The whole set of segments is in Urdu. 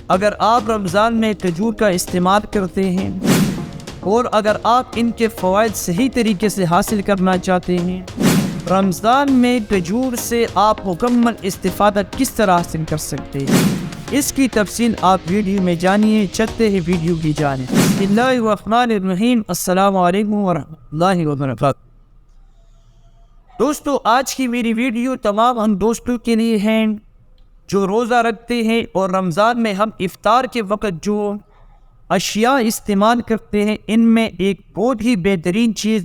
اگر آپ رمضان میں کھجور کا استعمال کرتے ہیں اور اگر آپ ان کے فوائد صحیح طریقے سے حاصل کرنا چاہتے ہیں، رمضان میں کھجور سے آپ مکمل استفادہ کس طرح حاصل کر سکتے ہیں، اس کی تفصیل آپ ویڈیو میں جانیے۔ چلتے ہیں ویڈیو کی جانب۔ بسم اللہ الرحمن الرحیم۔ السلام علیکم ورحمۃ اللہ وبرکاتہ۔ دوستو، آج کی میری ویڈیو تمام ان دوستوں کے لیے ہیں جو روزہ رکھتے ہیں اور رمضان میں ہم افطار کے وقت جو اشیاء استعمال کرتے ہیں، ان میں ایک بہت ہی بہترین چیز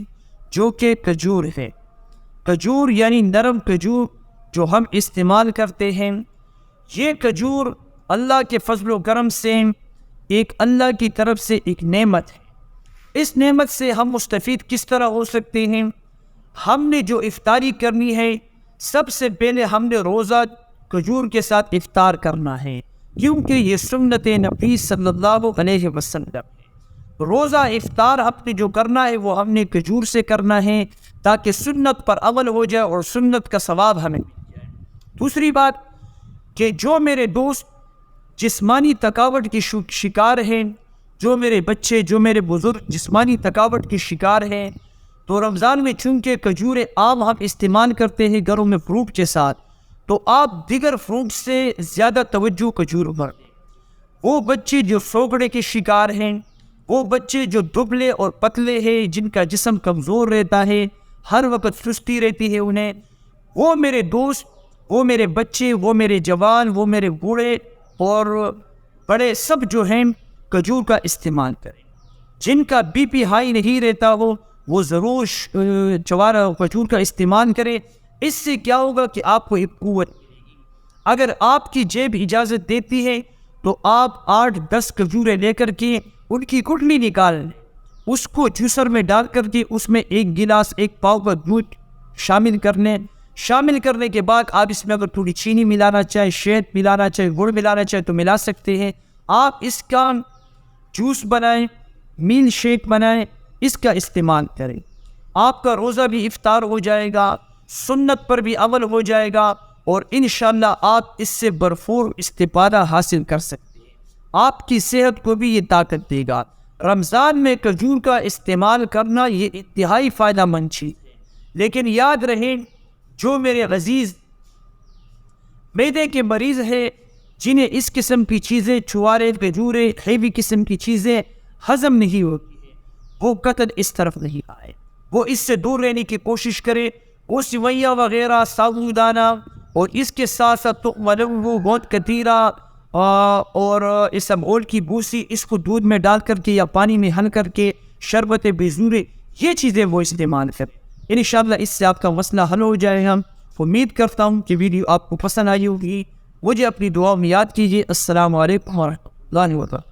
جو کہ کھجور ہے۔ کھجور یعنی نرم کھجور جو ہم استعمال کرتے ہیں، یہ کھجور اللہ کے فضل و کرم سے ایک اللہ کی طرف سے ایک نعمت ہے۔ اس نعمت سے ہم مستفید کس طرح ہو سکتے ہیں؟ ہم نے جو افطاری کرنی ہے، سب سے پہلے ہم نے روزہ کھجور کے ساتھ افطار کرنا ہے، کیونکہ یہ سنت نبی صلی اللہ علیہ وسلم ہے۔ روزہ افطار ہم نے جو کرنا ہے وہ ہم نے کھجور سے کرنا ہے، تاکہ سنت پر عمل ہو جائے اور سنت کا ثواب ہمیں مل جائے۔ دوسری بات کہ جو میرے دوست جسمانی تھکاوٹ کی شکار ہیں، جو میرے بچے، جو میرے بزرگ جسمانی تھکاوٹ کی شکار ہیں، تو رمضان میں چونکہ کھجور عام ہم استعمال کرتے ہیں گھروں میں فروٹ کے ساتھ، تو آپ دیگر فروٹ سے زیادہ توجہ کھجور پر دیں۔ وہ بچے جو سوگڑے کے شکار ہیں، وہ بچے جو دبلے اور پتلے ہیں، جن کا جسم کمزور رہتا ہے، ہر وقت سستی رہتی ہے انہیں، وہ میرے دوست، وہ میرے بچے، وہ میرے جوان، وہ میرے بوڑھے اور بڑے سب جو ہیں کھجور کا استعمال کریں۔ جن کا بی پی ہائی نہیں رہتا وہ ضرور کھجور کا استعمال کریں۔ اس سے کیا ہوگا کہ آپ کو ایک قوت ملے گی۔ اگر آپ کی جیب اجازت دیتی ہے تو آپ 8-10 کھجوریں لے کر کے ان کی گٹلی نکال لیں، اس کو جوسر میں ڈال کر کے اس میں 1 گلاس 1 پاؤ کا دودھ شامل کر لیں۔ شامل کرنے کے بعد آپ اس میں اگر تھوڑی چینی ملانا چاہے، شہد ملانا چاہے، گڑ ملانا چاہے تو ملا سکتے ہیں۔ آپ اس کا جوس بنائیں، میل شیک بنائیں، اس کا استعمال کریں۔ آپ کا روزہ بھی افطار ہو جائے گا، سنت پر بھی عمل ہو جائے گا، اور انشاءاللہ آپ اس سے بھرپور استفادہ حاصل کر سکتے ہیں۔ آپ کی صحت کو بھی یہ طاقت دے گا۔ رمضان میں کھجور کا استعمال کرنا یہ انتہائی فائدہ مند چیز ہے، لیکن یاد رہے جو میرے عزیز معدے کے مریض ہیں، جنہیں اس قسم کی چیزیں، چھوارے، کھجوریں، ہیوی قسم کی چیزیں ہضم نہیں ہوتی ہیں، وہ قطعاً اس طرف نہیں آئے، وہ اس سے دور رہنے کی کوشش کرے۔ وہ سویاں وغیرہ، سابودانہ اور اس کے ساتھ ساتھ ملنگو، گوند کتیرا اور اسمبول کی بوسی، اس کو دودھ میں ڈال کر کے یا پانی میں ہل کر کے شربت بیزورے، یہ چیزیں وہ استعمال کریں۔ انشاءاللہ اس سے آپ کا مسئلہ حل ہو جائے گا۔ امید کرتا ہوں کہ ویڈیو آپ کو پسند آئی ہوگی۔ مجھے اپنی دعاؤں میں یاد کیجیے۔ السلام علیکم ورحمۃ اللہ وبرکاتہ۔